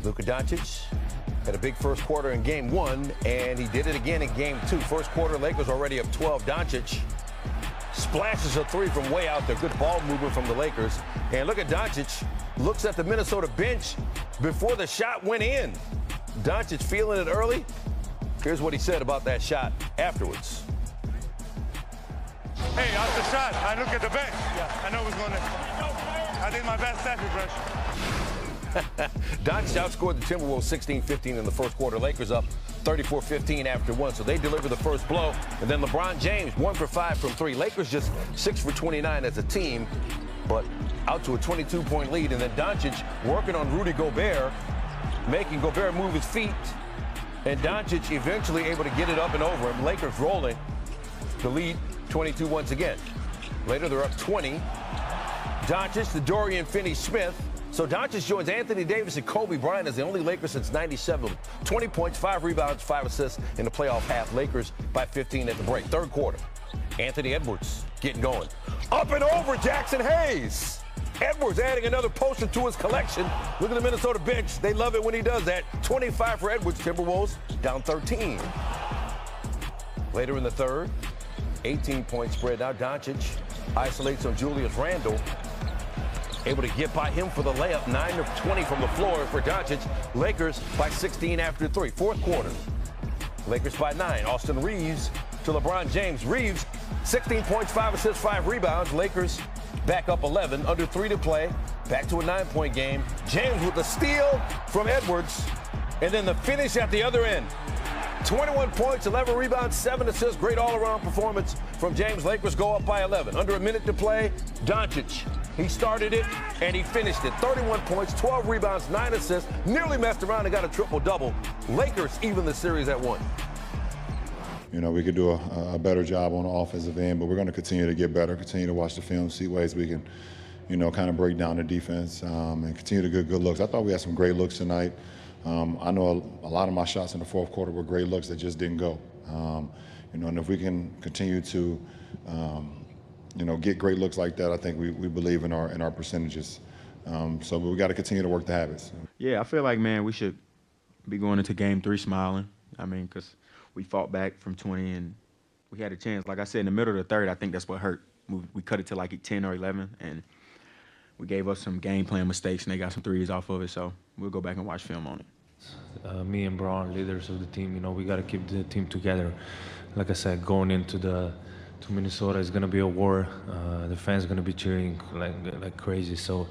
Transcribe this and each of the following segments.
Luka Doncic had a big first quarter in game one, and he did it again in game two. First quarter, Lakers already up 12. Doncic splashes a three from way out there. Good ball movement from the Lakers. And look at Doncic, looks at the Minnesota bench before the shot went in. Doncic feeling it early. Here's what he said about that shot afterwards. Hey, after the shot, I look at the bench. Yeah, I know what's going to. I did my best tackle brush. Doncic outscored the Timberwolves 16-15 in the first quarter. Lakers up 34-15 after one. So they deliver the first blow. And then LeBron James, 1 for 5 from 3. Lakers just 6 for 29 as a team, but out to a 22-point lead. And then Doncic working on Rudy Gobert, making Gobert move his feet. And Doncic eventually able to get it up and over him. Lakers rolling the lead 22 once again. Later, they're up 20. Doncic to Dorian Finney-Smith. So Doncic joins Anthony Davis and Kobe Bryant as the only Lakers since '97. 20 points, 5 rebounds, 5 assists in the playoff half. Lakers by 15 at the break. Third quarter, Anthony Edwards getting going. Up and over Jackson Hayes. Edwards adding another poster to his collection. Look at the Minnesota bench. They love it when he does that. 25 for Edwards. Timberwolves down 13. Later in the third, 18-point spread. Now Doncic isolates on Julius Randle. Able to get by him for the layup. 9 of 20 from the floor for Doncic. Lakers by 16 after 3. Fourth quarter, Lakers by 9. Austin Reeves to LeBron James. Reeves, 16 points, 5 assists, 5 rebounds. Lakers back up 11. Under 3 to play. Back to a 9-point game. James with the steal from Edwards. And then the finish at the other end. 21 points, 11 rebounds, 7 assists. Great all-around performance from James. Lakers go up by 11. Under a minute to play, Doncic. He started it, and he finished it. 31 points, 12 rebounds, 9 assists. Nearly messed around and got a triple-double. Lakers even the series at 1. You know, we could do a better job on the offensive end, but we're going to continue to get better, continue to watch the film, see ways we can, you know, kind of break down the defense and continue to get good looks. I thought we had some great looks tonight. I know a lot of my shots in the fourth quarter were great looks that just didn't go. You know, and if we can continue to, you know, get great looks like that, I think we believe in our percentages. So we got to continue to work the habits. Yeah, I feel like, man, we should be going into game 3 smiling. I mean, because we fought back from 20 and we had a chance. Like I said, in the middle of the third, I think that's what hurt. We cut it to like 10 or 11, and we gave us some game plan mistakes, and they got some threes off of it. So we'll go back and watch film on it. Me and Bron, leaders of the team, you know, we got to keep the team together. Like I said, going into to Minnesota is going to be a war. The fans are going to be cheering like crazy. So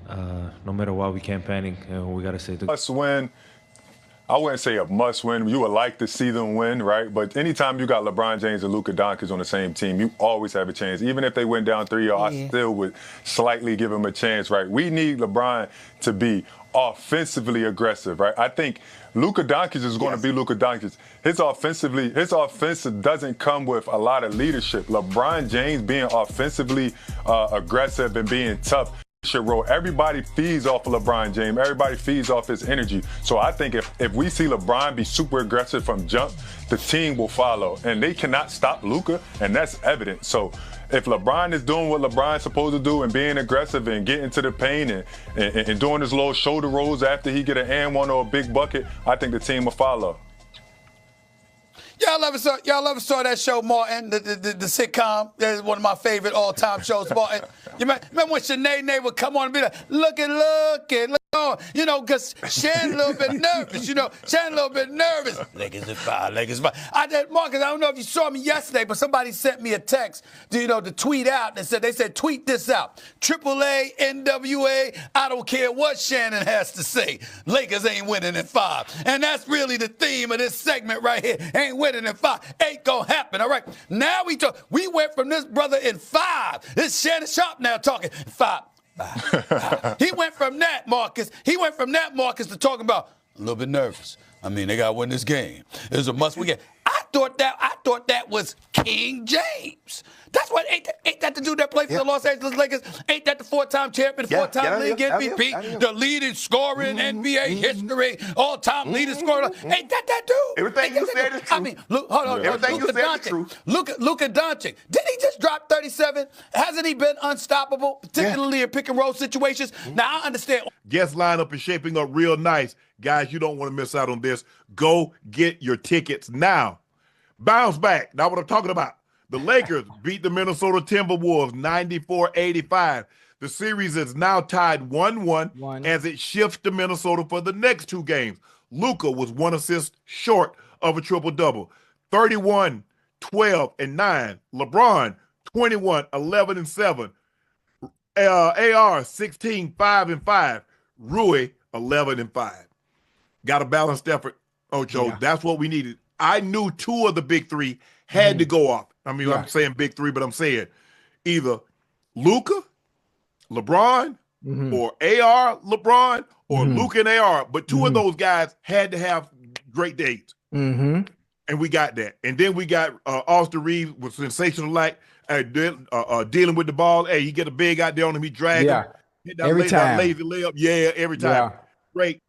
no matter what, we can't panic. We got to stay together. Must win. I wouldn't say a must win. You would like to see them win, right? But anytime you got LeBron James and Luka Doncic on the same team, you always have a chance. Even if they went down 3-0, I still would slightly give them a chance, right? We need LeBron to be offensively aggressive, right? I think Luka Doncic is going to be Luka Doncic. His offensive doesn't come with a lot of leadership. LeBron James being offensively aggressive and being tough should roll. Everybody feeds off of LeBron James. Everybody feeds off his energy. So I think if we see LeBron be super aggressive from jump, the team will follow. And they cannot stop Luka, and that's evident. So if LeBron is doing what LeBron's supposed to do and being aggressive and getting to the paint and doing his little shoulder rolls after he get an and one or a big bucket, I think the team will follow. Y'all ever saw that show, Martin, the sitcom? That's one of my favorite all-time shows, Martin. You remember when Sinead would come on and be like, look on, you know, because Shannon a little bit nervous, you know. Shannon a little bit nervous. Lakers at 5, Lakers at 5. Marcus, I don't know if you saw me yesterday, but somebody sent me a text, to tweet out. They said, tweet this out. AAA, NWA, I don't care what Shannon has to say. Lakers ain't winning at 5. And that's really the theme of this segment right here. Ain't winning at 5. Ain't gonna happen, all right? Now we went from this brother in 5. This Shannon Sharp now talking 5. He went from that, Marcus. To talking about a little bit nervous. I mean, they got to win this game. It's a must-win game. thought that was King James. That's what ain't that the dude that played for the Los Angeles Lakers? Ain't that the 4-time champion, 4-time league MVP, the leading scorer in NBA history, all-time leading scorer? Ain't that dude? Everything you said is true. I mean, hold on. Everything you said is true. Luka Doncic. Didn't he just drop 37? Hasn't he been unstoppable, particularly in pick and roll situations? Now I understand. Guest lineup is shaping up real nice. Guys, you don't want to miss out on this. Go get your tickets now. Bounce back. Now what I'm talking about. The Lakers beat the Minnesota Timberwolves 94-85. The series is now tied 1-1 as it shifts to Minnesota for the next 2 games. Luka was 1 assist short of a triple-double. 31, 12, and 9. LeBron, 21, 11, and 7. AR, 16, 5, and 5. Rui, 11, and 5. Got a balanced effort, Ocho. Yeah. That's what we needed. I knew 2 of the big 3 had to go off. I mean, I'm saying big 3, but I'm saying either Luka, LeBron, or AR, LeBron, or Luka and AR. But 2 of those guys had to have great days. And we got that. And then we got Austin Reeves with sensational light, dealing with the ball. Hey, you get a big out there on him, he drag him. Every time. That lazy layup. Every time. Great.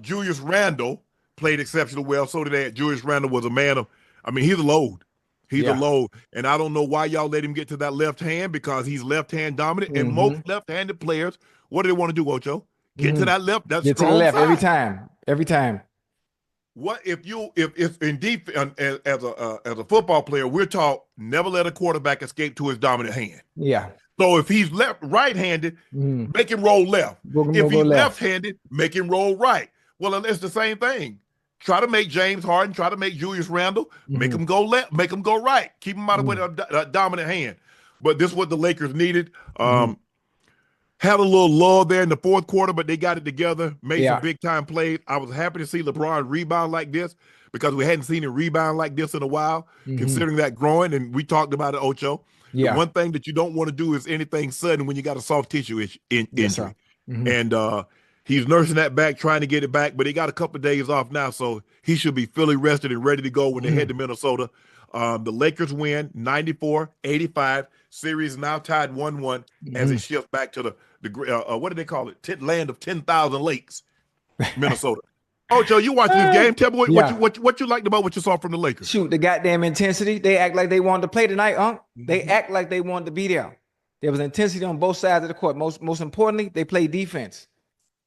Julius Randle played exceptionally well. So did that. Julius Randle was a man of, I mean, he's a load. He's a load. And I don't know why y'all let him get to that left hand, because he's left-hand dominant. And most left-handed players, what do they want to do, Ocho? Get to that left. That's get to the left side. Every time. What if in deep as a football player, we're taught never let a quarterback escape to his dominant hand. Yeah. So if he's right-handed, make him roll left. If he's left-handed, make him roll right. Well, it's the same thing. Try to make James Harden, try to make Julius Randle, make him go left, make him go right. Keep him out of a dominant hand. But this is what the Lakers needed. Had a little lull there in the 4th quarter, but they got it together, made some big-time plays. I was happy to see LeBron rebound like this, because we hadn't seen him rebound like this in a while, considering that growing, and we talked about it, Ocho. Yeah. The one thing that you don't want to do is anything sudden when you got a soft tissue injury. And he's nursing that back, trying to get it back, but he got a couple of days off now, so he should be fully rested and ready to go when they head to Minnesota. The Lakers win 94-85. Series now tied 1-1 as it shifts back to the what do they call it? Land of 10,000 lakes, Minnesota. Ocho, you watching this game? Tell me what you liked about what you saw from the Lakers. Shoot, the goddamn intensity. They act like they wanted to play tonight, Unc. They act like they wanted to be there. There was intensity on both sides of the court. Most importantly, they played defense.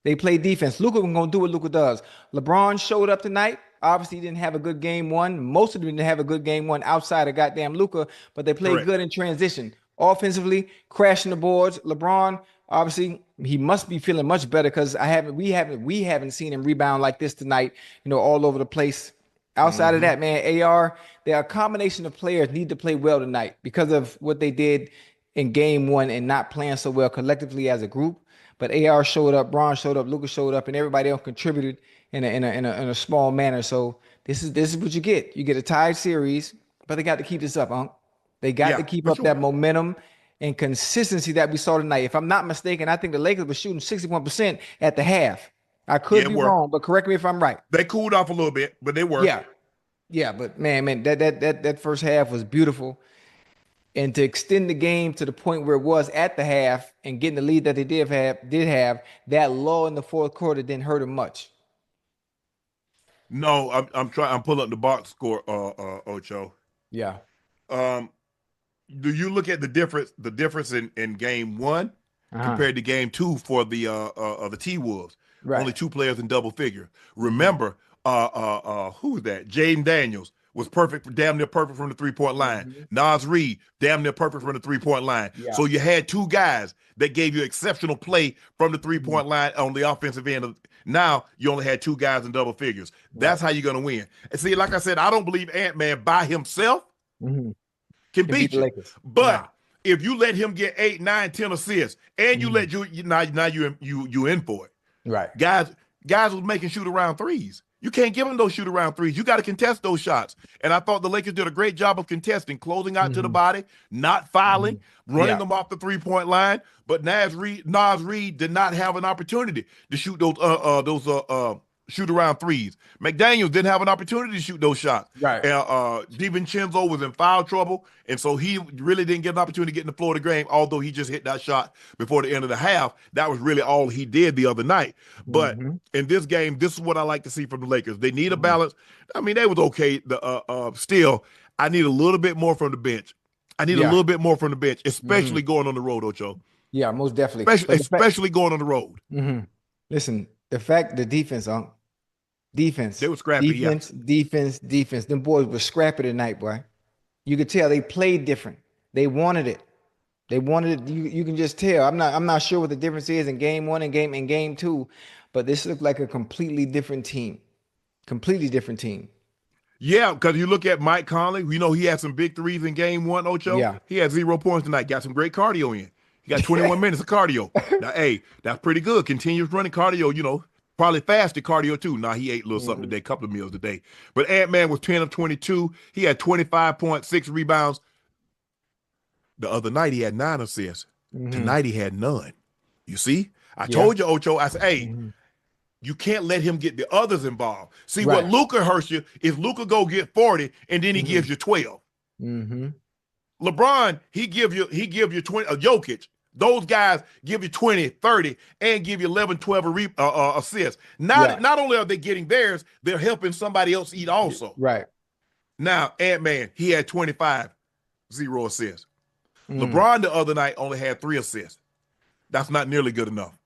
Luka was going to do what Luka does. LeBron showed up tonight. Obviously, he didn't have a good game 1. Most of them didn't have a good game 1 outside of goddamn Luka, but they played good in transition. Offensively, crashing the boards. LeBron, obviously, he must be feeling much better, because we haven't seen him rebound like this tonight, all over the place. Outside of that, man, AR, a combination of players need to play well tonight because of what they did in game 1 and not playing so well collectively as a group. But AR showed up, Bron showed up, Luka showed up, and everybody else contributed in a small manner. So this is what you get. You get a tied series, but they got to keep this up, Unc. They got to keep up that momentum and consistency that we saw tonight. If I'm not mistaken, I think the Lakers were shooting 61% at the half. I could be wrong, but correct me if I'm right. They cooled off a little bit, but they were. Yeah, but man, that first half was beautiful. And to extend the game to the point where it was at the half and getting the lead that they did have, that lull in the 4th quarter didn't hurt them much. No, I'm pulling up the box score, Ocho. Yeah. Do you look at the difference in game 1 compared to game 2 for the T-Wolves? Right. Only 2 players in double figure. Remember, who was that? Jaden Daniels was damn near perfect from the 3-point line. Naz Reid, damn near perfect from the 3-point line. Yeah. So you had 2 guys that gave you exceptional play from the 3-point line on the offensive end. Now you only had 2 guys in double figures. That's how you're going to win. And see, like I said, I don't believe Ant-Man by himself can beat you. But if you let him get 8, 9, 10 assists, and you let you in for it. Right. Guys was making shoot around threes. You can't give them those shoot around threes. You got to contest those shots. And I thought the Lakers did a great job of contesting, closing out to the body, not fouling, running them off the 3-point line. But Naz Reid did not have an opportunity to shoot those shoot around threes. McDaniels didn't have an opportunity to shoot those shots. Right. DiVincenzo was in foul trouble, and so he really didn't get an opportunity to get in the floor of the game, although he just hit that shot before the end of the half. That was really all he did the other night. But in this game, this is what I like to see from the Lakers. They need a balance. I mean, they was okay. Still, I need a little bit more from the bench. I need a little bit more from the bench, especially going on the road, Ocho. Yeah, most definitely. Especially going on the road. Listen, the fact the defense, defense. They were scrappy, defense. Them boys were scrappy tonight, boy. You could tell they played different. They wanted it. You can just tell. I'm not sure what the difference is in game one and game two, but this looked like a completely different team. Completely different team. Yeah, because you look at Mike Conley, you know he had some big threes in game one, Ocho. Yeah. He had 0 points tonight, got some great cardio in. He got 21 minutes of cardio. Now, hey, that's pretty good. Continuous running cardio, you know, probably fasted cardio too. Now, he ate a little something today, a couple of meals a day. But Ant-Man was 10 of 22. He had 25.6 rebounds. The other night, he had 9 assists. Tonight, he had none. You see? I told you, Ocho, I said, hey, you can't let him get the others involved. See, what Luka hurts you is Luka go get 40, and then he gives you 12. LeBron, he give you 20, Jokic. Those guys give you 20, 30, and give you 11, 12 assists. Not only are they getting theirs, they're helping somebody else eat also. Right. Now, Ant-Man, he had 25, 0 assists. LeBron the other night only had 3 assists. That's not nearly good enough.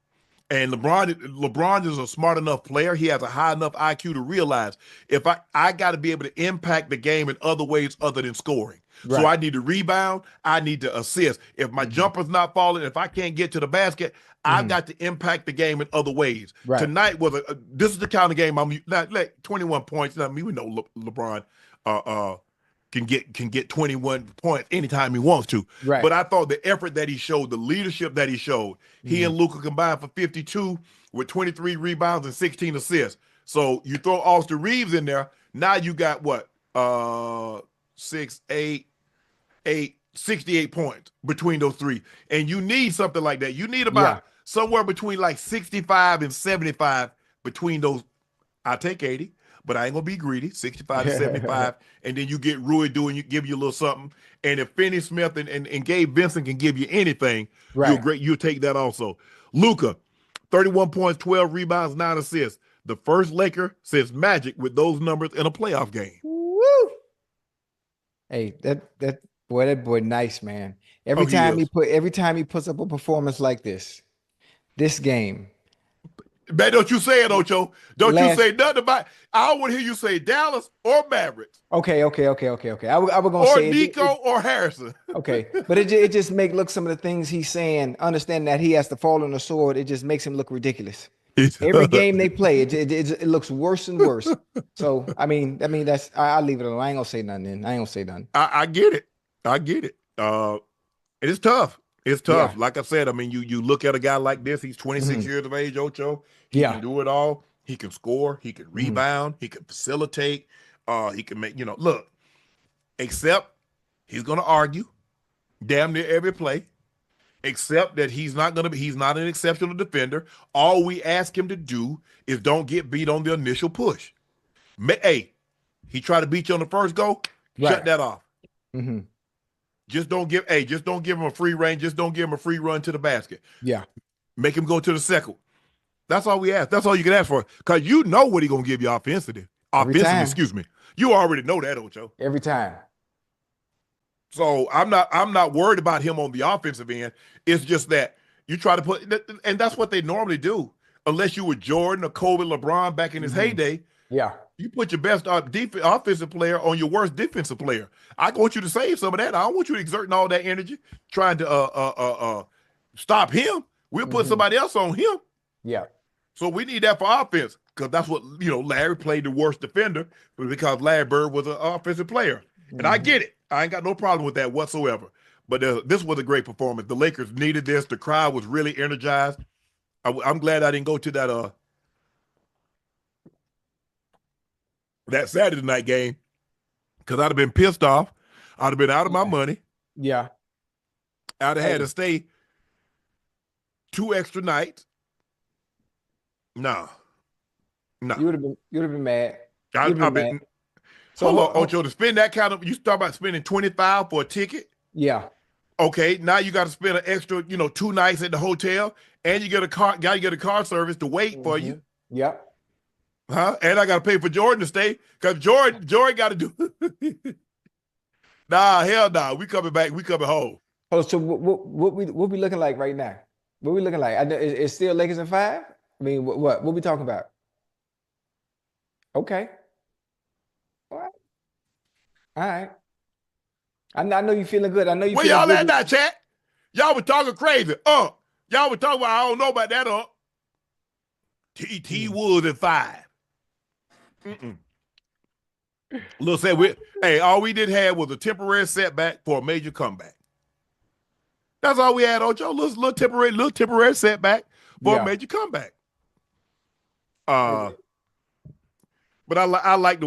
And LeBron is a smart enough player. He has a high enough IQ to realize if I got to be able to impact the game in other ways other than scoring. Right. So I need to rebound. I need to assist. If my jumper's not falling, if I can't get to the basket, I've got to impact the game in other ways. Right. Tonight was this is the kind of game I'm not like 21 points. I mean, we know LeBron can get 21 points anytime he wants to. Right. But I thought the effort that he showed, the leadership that he showed, he and Luka combined for 52 with 23 rebounds and 16 assists. So you throw Austin Reeves in there, now you got what? 68 points between those three. And you need something like that. You need about somewhere between like 65 and 75 between those. I'll take 80. But I ain't gonna be greedy, 65 to 75, and then you get Rui doing, you give you a little something. And if Finney Smith and Gabe Vincent can give you anything, you'll take that also. Luka, 31 points, 12 rebounds, 9 assists. The first Laker since Magic with those numbers in a playoff game. Woo! Hey, that boy nice, man. Every time he puts up a performance like this game. Man, don't you say it, Ocho. Don't you say nothing about it. I don't want to hear you say Dallas or Mavericks. Okay. I was gonna say Nico or Harrison. Okay, but it just look some of the things he's saying. Understand that he has to fall on the sword. It just makes him look ridiculous. Every game they play, it looks worse and worse. So I mean that's I'll leave it alone. I ain't gonna say nothing. Then I ain't gonna say nothing. I get it. It is tough. It's tough. Yeah. Like I said, I mean, you look at a guy like this, he's 26 years of age, Ocho. He can do it all. He can score. He can rebound. He can facilitate. He can make, look, except he's going to argue damn near every play, except that he's not an exceptional defender. All we ask him to do is don't get beat on the initial push. Hey, he tried to beat you on the first go, shut that off. Just don't give him a free range. Just don't give him a free run to the basket. Yeah. Make him go to the second. That's all we ask. That's all you can ask for. Because you know what he's going to give you offensively. Excuse me. You already know that, Ocho. Every time. So I'm not worried about him on the offensive end. It's just that you try to put, and that's what they normally do. Unless you were Jordan or Kobe, LeBron back in his heyday. Yeah. You put your best offensive player on your worst defensive player. I want you to save some of that. I don't want you exerting all that energy trying to stop him. We'll put somebody else on him. Yeah. So we need that for offense because that's what, Larry played the worst defender because Larry Bird was an offensive player. And I get it. I ain't got no problem with that whatsoever. But this was a great performance. The Lakers needed this. The crowd was really energized. I'm glad I didn't go to that Saturday night game because I'd have been pissed off. I'd have been out of my money. Yeah. I'd have had to stay 2 extra nights. No. No. You would have been mad. I You'd have been mean, mad. So hold on, Ocho, to spend that kind of, you talk about spending $25 for a ticket. Yeah. Okay, now you got to spend an extra, 2 nights at the hotel, and you get a car service to wait for you. Yep. Huh? And I got to pay for Jordan to stay because Jordan got to do. Nah, hell nah. We coming back. We coming home. Oh, so what we looking like right now? What we looking like? It's still Lakers in 5. I mean, what we talking about? Okay. All right. All right. I know you feeling good. I know you. Where y'all at now, chat? Y'all were talking crazy. Y'all were talking about, I don't know about that. T Woods at 5. Look, said all we did have was a temporary setback for a major comeback. That's all we had, Ocho. Little temporary setback for a major comeback. But I like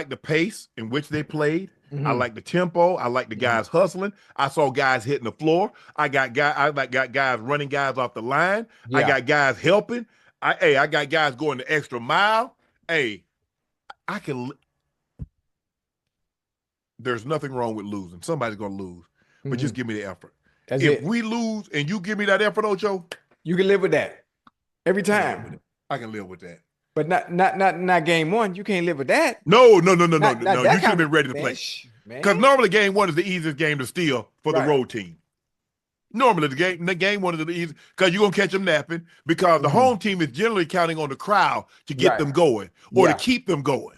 the pace in which they played. I like the tempo. I like the guys hustling. I saw guys hitting the floor. I got guys running guys off the line. I got guys helping. I got guys going the extra mile. There's nothing wrong with losing. Somebody's gonna lose, but just give me the effort. If we lose and you give me that effort, Ocho, you can live with that every time. I can live with that. But not game 1. You can't live with that. No. You should have been ready to play. Because normally game 1 is the easiest game to steal for the road team. Normally the game 1 is the easiest because you're gonna catch them napping because the home team is generally counting on the crowd to get them going or to keep them going.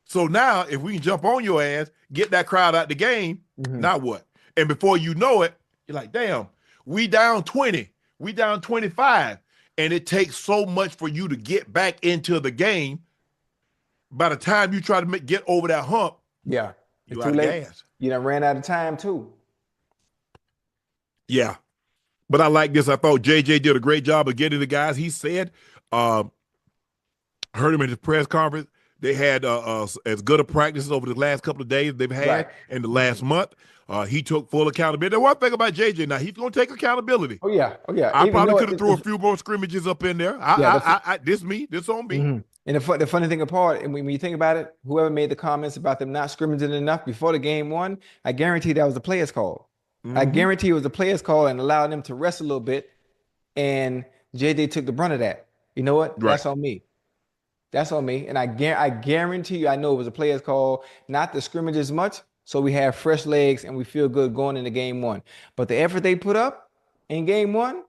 So now if we can jump on your ass, get that crowd out the game, now what? And before you know it, you're like, damn, we down 20, we down 25. And it takes so much for you to get back into the game. By the time you try to get over that hump, you out of gas. You done ran out of time too. Yeah. But I like this. I thought JJ did a great job of getting the guys. He said, heard him in his press conference, they had as good a practices over the last couple of days they've had in the last month. He took full accountability. The one thing about JJ, now he's going to take accountability. Oh yeah. I probably could have threw a few more scrimmages up in there. This on me. And the funny thing apart, and when you think about it, whoever made the comments about them not scrimmaging enough before the game 1, I guarantee that was the players' call. I guarantee it was the players' call and allowed them to rest a little bit. And JJ took the brunt of that. You know what? That's on me. That's on me. And I guarantee you, I know it was a players' call, not to scrimmage as much. So we have fresh legs and we feel good going into game 1. But the effort they put up in game 1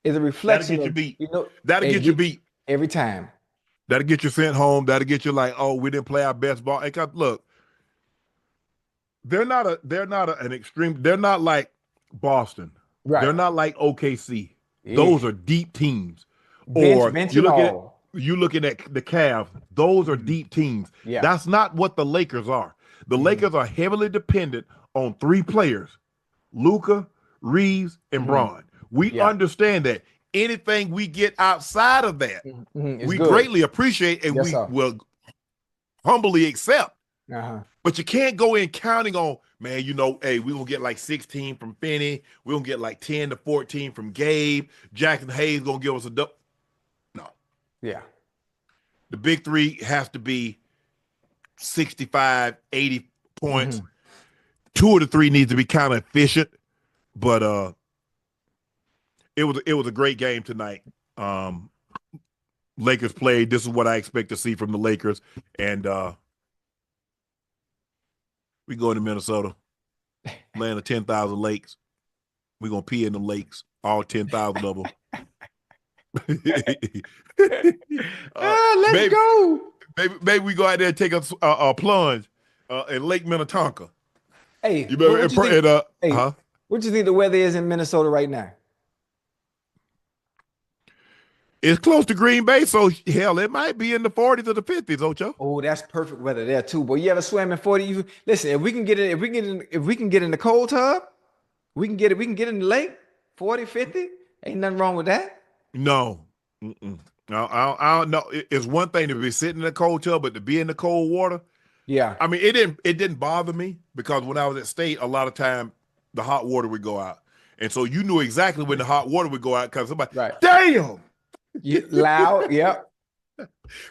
is a reflection. That'll get you beat. That'll get you beat every time. That'll get you sent home. That'll get you like, oh, we didn't play our best ball. And look, they're not an extreme. They're not like Boston. Right. They're not like OKC. Yeah. Those are deep teams. You looking at the Cavs. Those are deep teams. Yeah. That's not what the Lakers are. The Lakers are heavily dependent on 3 players, Luka, Reeves, and Bron. We understand that. Anything we get outside of that, we greatly appreciate and we will humbly accept. But you can't go in counting on, man, hey, we're going to get like 16 from Finney. We're going to get like 10 to 14 from Gabe. Jackson Hayes going to give us a double. No. Yeah. The big 3 has to be 65, 80 points. 2 of the 3 needs to be kind of efficient, but it was a great game tonight. Lakers played. This is what I expect to see from the Lakers, and we go into Minnesota, land of 10,000 lakes. We're gonna pee in them lakes, all 10,000 of them. Let's go. Maybe we go out there and take a plunge in Lake Minnetonka. Hey, you better, what do you think the weather is in Minnesota right now? It's close to Green Bay, so hell, it might be in the 40s or the 50s, Ocho. Oh, that's perfect weather there too. Boy, you ever swam in 40? Listen, if we can get in the cold tub, we can get in the lake, 40, 50. Ain't nothing wrong with that. No. I don't know. It's one thing to be sitting in a cold tub, but to be in the cold water. Yeah. I mean, it didn't bother me because when I was at state, a lot of time the hot water would go out. And so you knew exactly when the hot water would go out because somebody, damn. Loud, yep.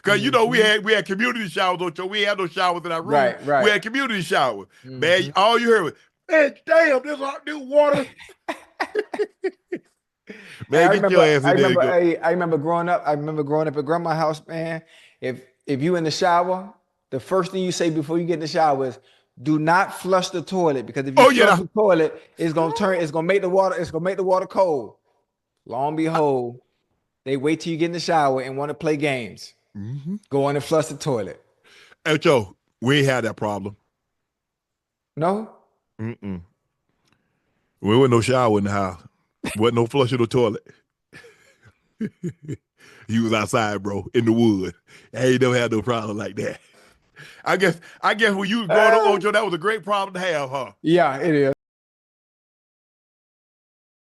Cause you know we had community showers on show. We had no showers in our room. Right. We had community showers. Man, all you heard was, man, damn, this hot new water. Man, get your ass in there. I remember growing up. I remember growing up at grandma's house, man. If you in the shower, the first thing you say before you get in the shower is, do not flush the toilet, because if you flush the toilet, it's gonna make the water cold. Lo and behold, they wait till you get in the shower and want to play games. Go on and flush the toilet. Hey, Joe, we ain't had that problem. No? We wasn't no shower in the house. Wasn't no flush of the toilet. He was outside, bro, in the wood. I ain't never had no problem like that. I guess when you was growing up, Ocho, that was a great problem to have, huh? Yeah, it is.